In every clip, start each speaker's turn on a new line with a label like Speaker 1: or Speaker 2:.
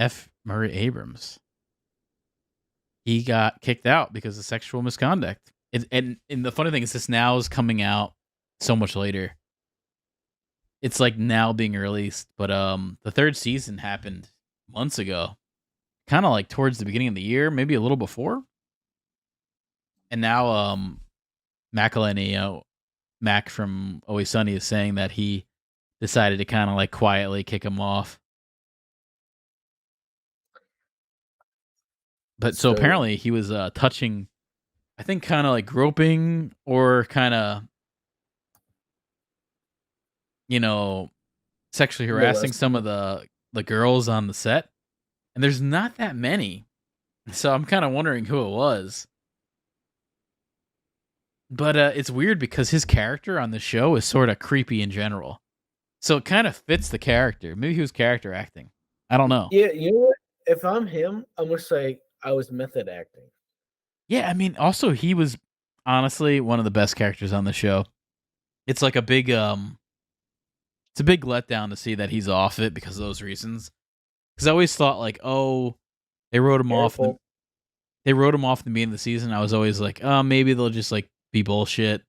Speaker 1: F. Murray Abrams. He got kicked out because of sexual misconduct. And the funny thing is, this now is coming out so much later. It's like now being released, but the third season happened months ago, kind of like towards the beginning of the year, maybe a little before. And now McElhenney, Mac from Always Sunny, is saying that he decided to kind of like quietly kick him off. But so
Speaker 2: So
Speaker 1: apparently he was touching, I think, kind of like groping or kind of, sexually harassing some of
Speaker 2: molesting.
Speaker 1: the girls on the set. And there's not that many. So I'm kind of wondering who it was. But it's weird because his character on the show is sort of creepy in general. So it kind of fits the character. Maybe he was character acting. I don't know.
Speaker 2: Yeah, you know what? If I'm him, I'm gonna say I was method acting.
Speaker 1: Yeah, I mean, also he was honestly one of the best characters on the show. It's like a big it's a big letdown to see that he's off it because of those reasons. Because I always thought like, oh, they wrote him off
Speaker 2: Careful.
Speaker 1: they wrote him off in the beginning of the season. I was always like, oh, maybe they'll just like be bullshit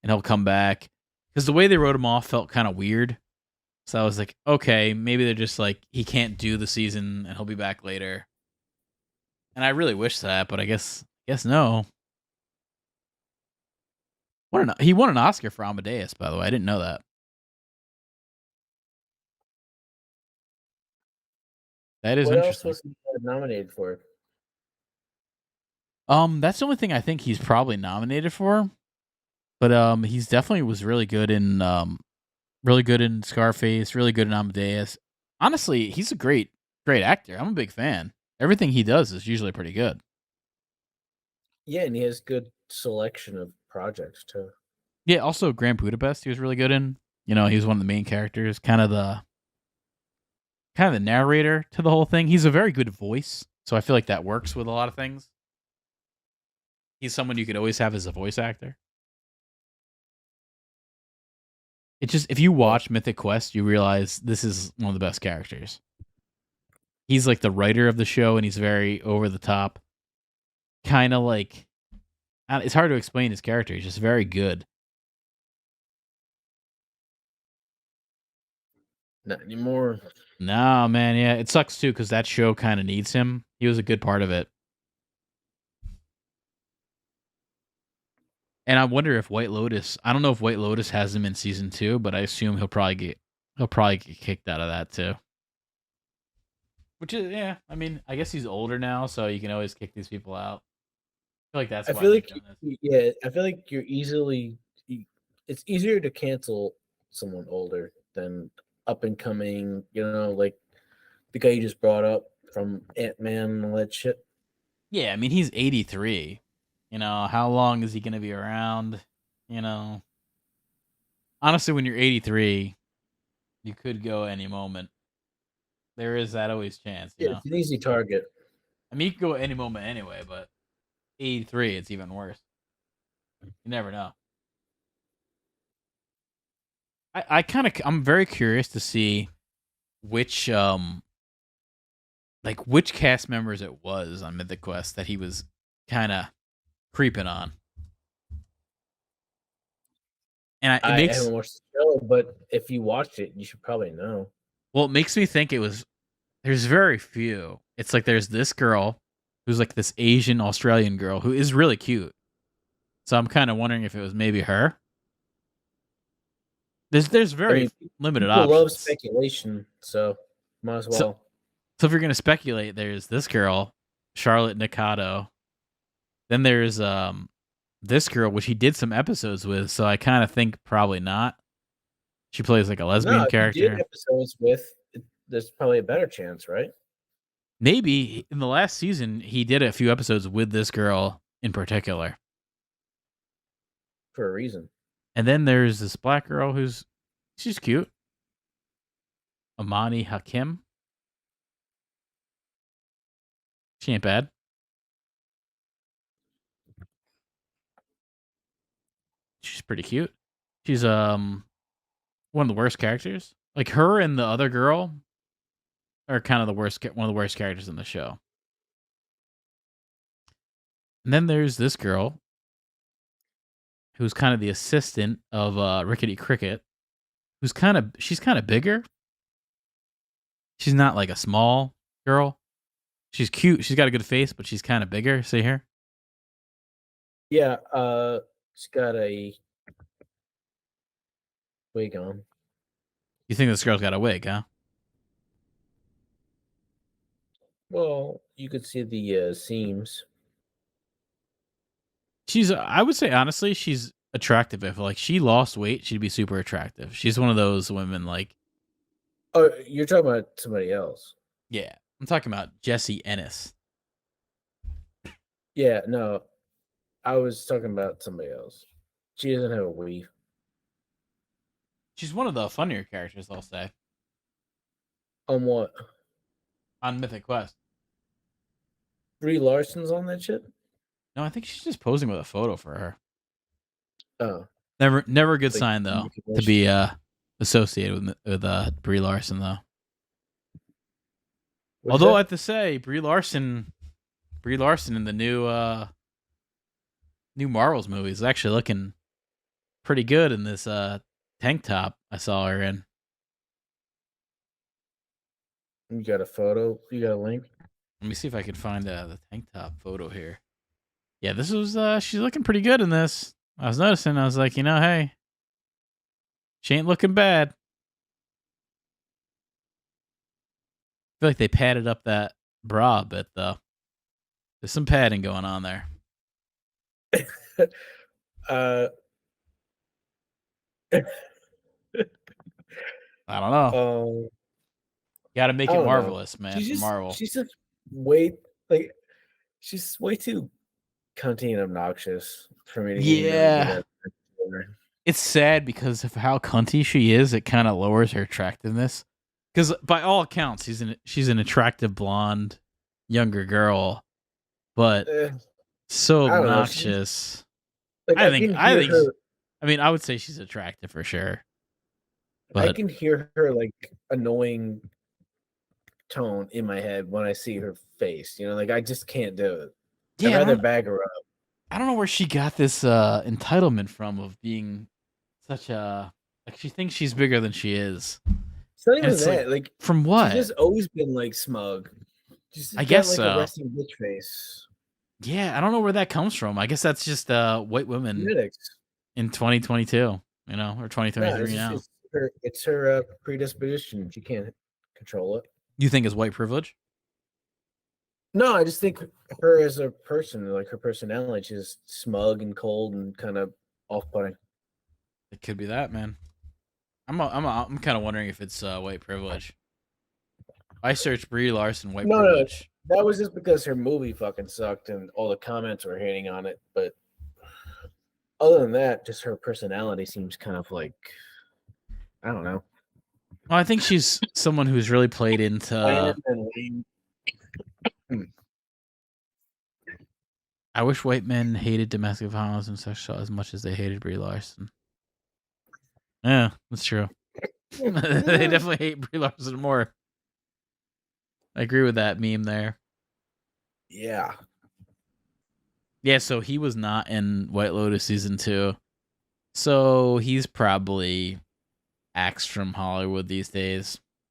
Speaker 1: and he'll come back. Because the way they wrote him off felt kind of weird. So I was like, okay, maybe they're just like he can't do the season and he'll be back later. And I really wish that, but I guess no. He won an Oscar for Amadeus, by the way. I didn't know that. That is
Speaker 2: What else
Speaker 1: interesting.
Speaker 2: was he nominated for?
Speaker 1: That's the only thing I think he's probably nominated for. But he's definitely was really good in Scarface, really good in Amadeus. Honestly, he's a great actor. I'm a big fan. Everything he does is usually pretty good.
Speaker 2: Yeah, and he has good selection of projects too.
Speaker 1: Yeah, also Grand Budapest he was really good in. He was one of the main characters, kind of the narrator to the whole thing. He's a very good voice, so I feel like that works with a lot of things. He's someone you could always have as a voice actor. It's just if you
Speaker 2: Yeah.
Speaker 1: watch Mythic Quest, you realize this is one of the best characters. He's like the writer of the show, and he's very over the top. Kind of like it's hard to explain his character. He's just very good.
Speaker 2: Not anymore.
Speaker 1: No, man, yeah, it sucks too because that show kind of needs him. He was a good part of it, and I wonder if White Lotus. I don't know if White Lotus has him in season 2, but I assume he'll probably get kicked out of that too. Which is yeah, I mean, I guess he's older now, so you can always kick these people out. I feel like that's
Speaker 2: I
Speaker 1: why
Speaker 2: feel
Speaker 1: they've
Speaker 2: like
Speaker 1: done this.
Speaker 2: yeah, I feel like it's easier to cancel someone older than up and coming, like the guy you just brought up from Ant-Man and all that shit.
Speaker 1: Yeah, I mean, he's 83. How long is he going to be around? You know, honestly, when you're 83, you could go any moment. There is that always chance,
Speaker 2: Yeah, it's an easy target.
Speaker 1: I mean, you could go any moment anyway, but 83, it's even worse. You never know. I'm very curious to see which which cast members it was on Mythic Quest that he was kind of creeping on. And it
Speaker 2: I
Speaker 1: makes
Speaker 2: haven't watched the show, but if you watched it, you should probably know.
Speaker 1: well, it makes me think it was there's very few. It's like there's this girl who's like this Asian Australian girl who is really cute. So I'm kind of wondering if it was maybe her. There's
Speaker 2: I
Speaker 1: very
Speaker 2: mean,
Speaker 1: limited
Speaker 2: people love
Speaker 1: options.
Speaker 2: speculation, so might as
Speaker 1: So
Speaker 2: well.
Speaker 1: so if you're gonna speculate, there's this girl, Charlotte Nicotto. Then there's this girl, which he did some episodes with. So I kind of think probably not. She plays like a
Speaker 2: No,
Speaker 1: lesbian
Speaker 2: if you did
Speaker 1: character.
Speaker 2: episodes with, there's probably a better chance, right?
Speaker 1: Maybe in the last season he did a few episodes with this girl in particular.
Speaker 2: For a reason.
Speaker 1: And then there's this black girl she's cute. Amani Hakim. She ain't bad. She's pretty cute. She's one of the worst characters. Like her and the other girl are kind of one of the worst characters in the show. And then there's this girl who's kind of the assistant of Rickety Cricket, she's kind of bigger. She's not like a small girl. She's cute. She's got a good face, but she's kind of bigger. See here?
Speaker 2: Yeah, she's got a wig on.
Speaker 1: You think this girl's got a wig, huh?
Speaker 2: Well, you could see the seams.
Speaker 1: I would say honestly, she's attractive. If like she lost weight, she'd be super attractive. She's one of those women like,
Speaker 2: Oh, you're talking about somebody else.
Speaker 1: yeah, I'm talking about Jessie Ennis.
Speaker 2: Yeah, no, I was talking about somebody else. She doesn't have a weave.
Speaker 1: She's one of the funnier characters, I'll say,
Speaker 2: On what?
Speaker 1: on Mythic Quest.
Speaker 2: Brie Larson's on that shit?
Speaker 1: No, I think she's just posing with a photo for her.
Speaker 2: Oh.
Speaker 1: Never a good
Speaker 2: Like,
Speaker 1: sign though to be associated with Brie Larson though. Although I have to say, Brie Larson in the new Marvels movie is actually looking pretty good in this tank top I saw her in.
Speaker 2: You got a photo? You got a link?
Speaker 1: Let me see if I can find the tank top photo here. Yeah, this was she's looking pretty good in this. I was noticing. I was like, hey, she ain't looking bad. I feel like they padded up that bra a bit though. There's some padding going on there.
Speaker 2: uh
Speaker 1: I don't know. Got to make it marvelous, man.
Speaker 2: She's
Speaker 1: for Marvel.
Speaker 2: She's just she's way too cunty and obnoxious for me to
Speaker 1: Yeah. It's sad because of how cunty she is. It kind of lowers her attractiveness. Because by all accounts, she's an attractive blonde younger girl, but so obnoxious. I mean, I would say she's attractive for sure. But
Speaker 2: I can hear her like annoying tone in my head when I see her face. Like I just can't do it.
Speaker 1: Yeah,
Speaker 2: I'd rather bag her up.
Speaker 1: I don't know where she got this entitlement from of being such a she thinks she's bigger than she is.
Speaker 2: It's not even that. Like
Speaker 1: from what?
Speaker 2: She's just always been like smug.
Speaker 1: I guess
Speaker 2: like
Speaker 1: so.
Speaker 2: A resting bitch face.
Speaker 1: Yeah, I don't know where that comes from. I guess that's just white women in 2022, or 2023 now.
Speaker 2: It's her predisposition. She can't control it.
Speaker 1: You think it's white privilege?
Speaker 2: No, I just think her as a person, like her personality, she's smug and cold and kind of off-putting.
Speaker 1: It could be that, man. I'm kind of wondering if it's white privilege. I searched Brie Larson white privilege.
Speaker 2: No, that was just because her movie fucking sucked and all the comments were hating on it. But other than that, just her personality seems kind of like, I don't know.
Speaker 1: Well, I think she's someone who's really played into. I wish white men hated domestic violence and sexual as much as they hated Brie Larson. Yeah, that's true. They definitely hate Brie Larson more. I agree with that meme there.
Speaker 2: Yeah.
Speaker 1: Yeah, so he was not in White Lotus season 2. So he's probably axed from Hollywood these days.